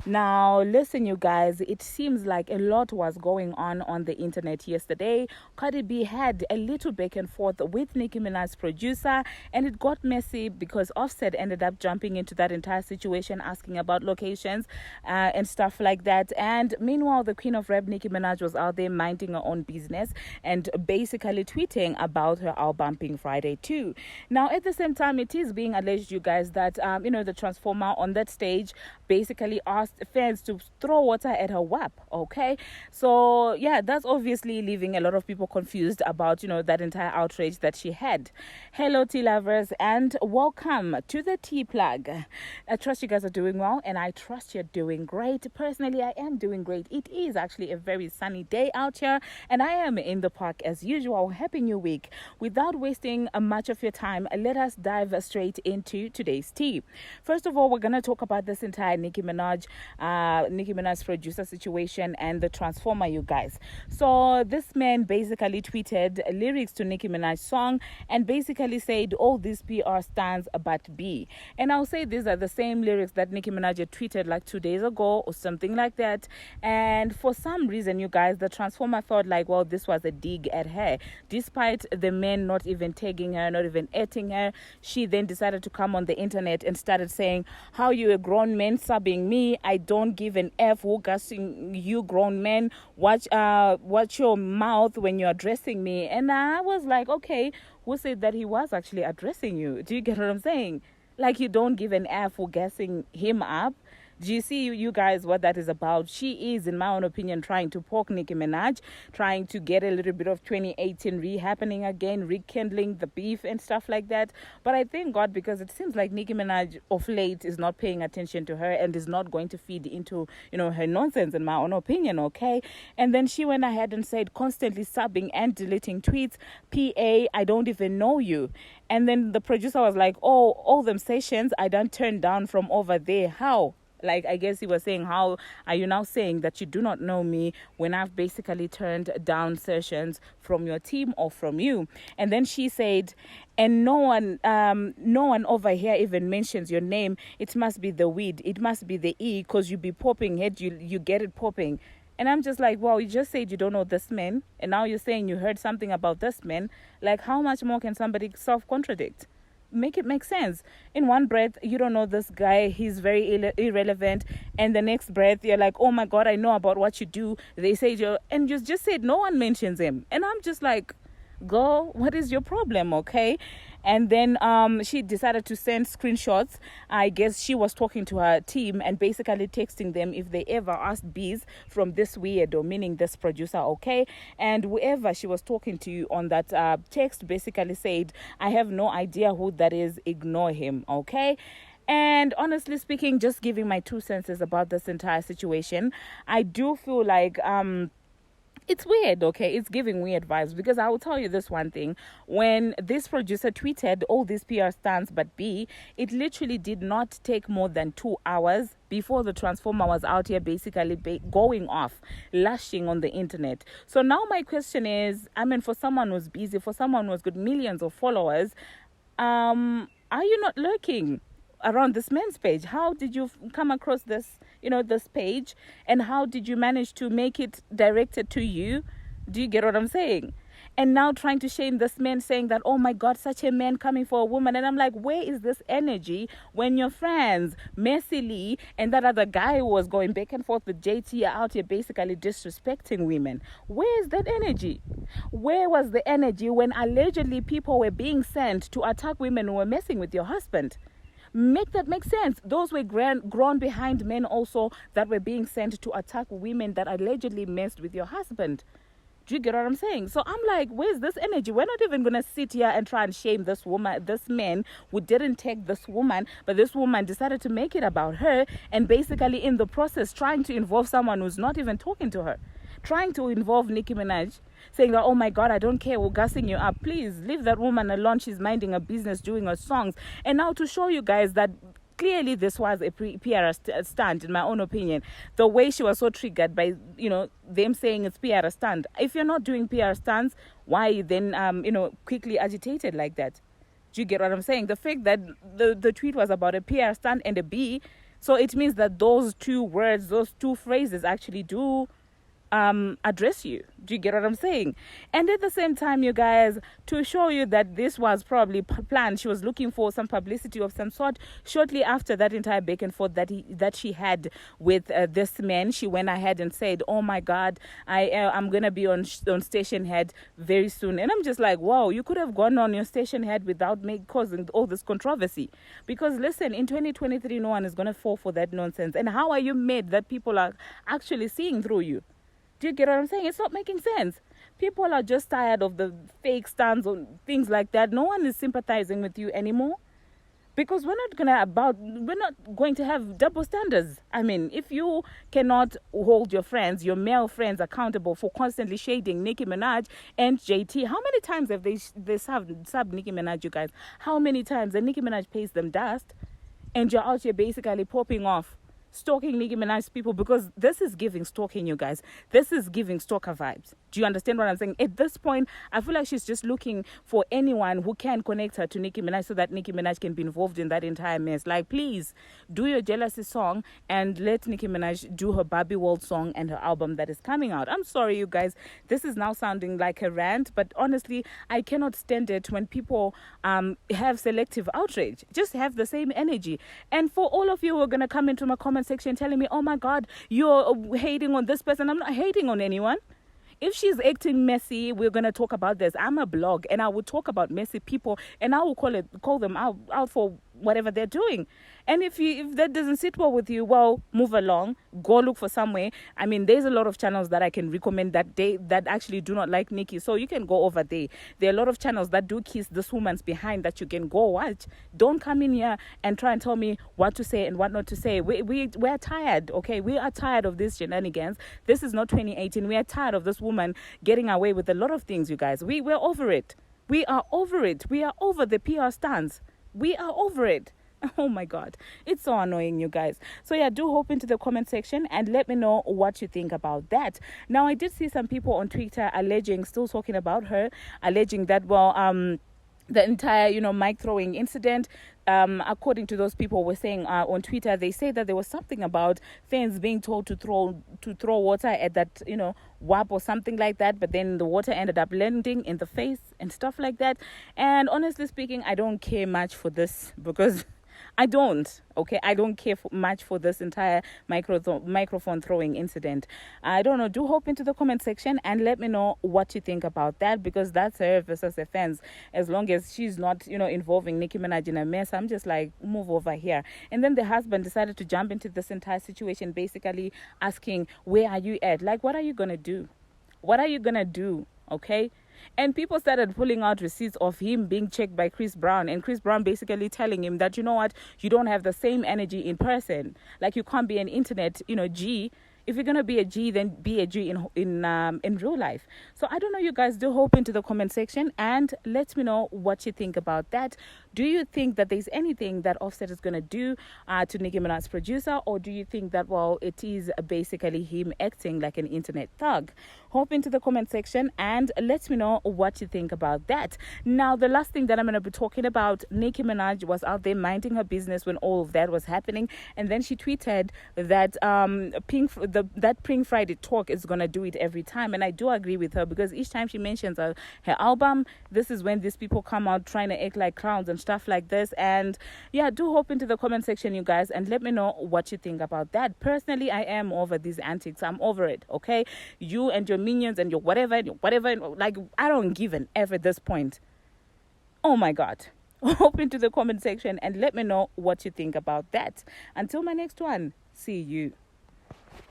Now, listen, you guys, it seems like a lot was going on the internet yesterday. Cardi B had a little back and forth with Nicki Minaj's producer, and it got messy because Offset ended up jumping into that entire situation, asking about locations and stuff like that. And meanwhile, the queen of rap, Nicki Minaj, was out there minding her own business and basically tweeting about her album Pink Friday 2. Now, at the same time, it is being alleged, you guys, that, the Transformer on that stage basically asked fans to throw water at her WAP. Okay, so yeah, that's obviously leaving a lot of people confused about that entire outrage that she had. Hello, tea lovers, and welcome to the tea plug. I trust you guys are doing well, and I trust you're doing great. Personally, I am doing great. It is actually a very sunny day out here, and I am in the park as usual. Happy new week. Without wasting much of your time, let us dive straight into today's tea. First of all, we're gonna talk about this entire Nicki Minaj's producer situation and the Transformer, you guys. So this man basically tweeted lyrics to Nicki Minaj's song and basically said all these PR stands but B. And I'll say these are the same lyrics that Nicki Minaj had tweeted like 2 days ago or something like that. And for some reason, you guys, the Transformer felt like, well, this was a dig at her. Despite the men not even tagging her, not even atting her, she then decided to come on the internet and started saying, how you a grown man subbing me? I don't give an F who gassing you grown men. Watch your mouth when you're addressing me. And I was like, okay, who said that he was actually addressing you? Do you get what I'm saying? Like, you don't give an F for gassing him up. Do you see, you guys, what that is about? She is, in my own opinion, trying to poke Nicki Minaj, trying to get a little bit of 2018 re-happening again, rekindling the beef and stuff like that. But I thank God, because it seems like Nicki Minaj of late is not paying attention to her and is not going to feed into, her nonsense, in my own opinion, okay? And then she went ahead and said, constantly subbing and deleting tweets, PA, I don't even know you. And then the producer was like, oh, all them sessions I done turned down from over there. How? Like, I guess he was saying, how are you now saying that you do not know me when I've basically turned down sessions from your team or from you? And then she said, and no one over here even mentions your name. It must be the weed. It must be the E, because you be popping head. You get it popping. And I'm just like, well, you just said you don't know this man, and now you're saying you heard something about this man. Like, how much more can somebody self-contradict? Make it make sense. In one breath, you don't know this guy, he's very irrelevant, and the next breath you're like, oh my god, I know about what you do. They say and you just said no one mentions him, and I'm just like, girl, what is your problem? Okay. And then she decided to send screenshots. I guess she was talking to her team and basically texting them if they ever asked bees from this weirdo, meaning this producer, okay? And whoever she was talking to on that text basically said, I have no idea who that is, ignore him, okay? And honestly speaking, just giving my 2 cents about this entire situation, I do feel like it's weird, okay? It's giving weird vibes, because I will tell you this one thing. When this producer tweeted all these PR stunts but B, it literally did not take more than 2 hours before the Transformer was out here basically going off, lashing on the internet. So now my question is, for someone who's busy, for someone who's got millions of followers, are you not lurking around this man's page? How did you come across this, this page, and how did you manage to make it directed to you? Do you get what I'm saying? And now trying to shame this man, saying that, oh my god, such a man coming for a woman. And I'm like, where is this energy when your friends, Messi Lee and that other guy who was going back and forth with JT, are out here basically disrespecting women? Where is that energy? Where was the energy when allegedly people were being sent to attack women who were messing with your husband? Make that make sense. Those were grown behind men also that were being sent to attack women that allegedly messed with your husband. Do you get what I'm saying? So I'm like, where's this energy? We're not even going to sit here and try and shame this woman, this man who didn't take this woman, but this woman decided to make it about her, and basically in the process trying to involve someone who's not even talking to her. Trying to involve Nicki Minaj, saying that, oh my god, I don't care, we're gassing you up. Please leave that woman alone. She's minding her business, doing her songs. And now to show you guys that clearly this was a PR stunt, in my own opinion. The way she was so triggered by, them saying it's PR stunt. If you're not doing PR stunts, why then, quickly agitated like that? Do you get what I'm saying? The fact that the tweet was about a PR stunt and a B, So it means that those two words, those two phrases actually do address you. Do you get what I'm saying? And at the same time, you guys, to show you that this was probably planned, she was looking for some publicity of some sort. Shortly after that entire back and forth that she had with this man, she went ahead and said, "Oh my God, I'm gonna be on station head very soon." And I'm just like, wow, you could have gone on your station head without causing all this controversy. Because listen, in 2023, no one is gonna fall for that nonsense. And how are you made that people are actually seeing through you? Do you get what I'm saying? It's not making sense. People are just tired of the fake stands on things like that. No one is sympathizing with you anymore, because we're not going to have double standards. I mean, if you cannot hold your male friends accountable for constantly shading Nicki Minaj and JT, how many times have they subbed Nicki Minaj, you guys? How many times? And Nicki Minaj pays them dust, and you're out here basically popping off, stalking Nicki Minaj's people, because this is giving stalking, you guys. This is giving stalker vibes. Do you understand what I'm saying? At this point, I feel like she's just looking for anyone who can connect her to Nicki Minaj so that Nicki Minaj can be involved in that entire mess. Like, please do your jealousy song and let Nicki Minaj do her Barbie World song and her album that is coming out. I'm sorry, you guys. This is now sounding like a rant, but honestly, I cannot stand it when people have selective outrage. Just have the same energy. And for all of you who are going to come into my comment section telling me, "Oh my God, you're hating on this person," I'm not hating on anyone. If she's acting messy, we're going to talk about this. I'm a blog, and I will talk about messy people, and I will call them out for whatever they're doing. And if that doesn't sit well with you, well, move along, go look for somewhere. I mean, there's a lot of channels that I can recommend that actually do not like Nicki, so you can go over there. There are a lot of channels that do kiss this woman's behind that you can go watch. Don't come in here and try and tell me what to say and what not to say. We're tired, okay? We are tired of these shenanigans. This is not 2018. We are tired of this woman getting away with a lot of things, you guys. We're over it. We are over it. We are over the PR stance. We are over it. Oh my God, it's so annoying, you guys. So yeah, do hop into the comment section and let me know what you think about that. Now, I did see some people on Twitter still talking about her, alleging that, well, the entire, mic throwing incident, according to those people were saying on Twitter, they say that there was something about fans being told to throw water at that, WAP or something like that, but then the water ended up landing in the face and stuff like that. And honestly speaking, I don't care much for this, because I don't care much for this entire microphone throwing incident. I don't know. Do hop into the comment section and let me know what you think about that, because that's her versus the fans. As long as she's not, involving Nicki Minaj in a mess, I'm just like, move over here. And then the husband decided to jump into this entire situation, basically asking, where are you at? Like, what are you going to do? What are you going to do? Okay? And people started pulling out receipts of him being checked by Chris Brown, and Chris Brown basically telling him that, you know what, you don't have the same energy in person. Like, you can't be an internet, G. If you're gonna be a G, then be a G in real life. So I don't know, you guys. Do hop into the comment section and let me know what you think about that. Do you think that there's anything that Offset is gonna do to Nicki Minaj's producer, or do you think that, well, it is basically him acting like an internet thug? Hop into the comment section and let me know what you think about that. Now, the last thing that I'm gonna be talking about, Nicki Minaj was out there minding her business when all of that was happening, and then she tweeted that that Pink Friday talk is gonna do it every time. And I do agree with her, because each time she mentions her album, this is when these people come out trying to act like clowns and stuff like this. And yeah, do hop into the comment section, you guys, and let me know what you think about that. Personally, I am over these antics. I'm over it, okay? You and your minions and your whatever, like, I don't give an F at this point. Oh my God. Hop into the comment section and let me know what you think about that. Until my next one, see you.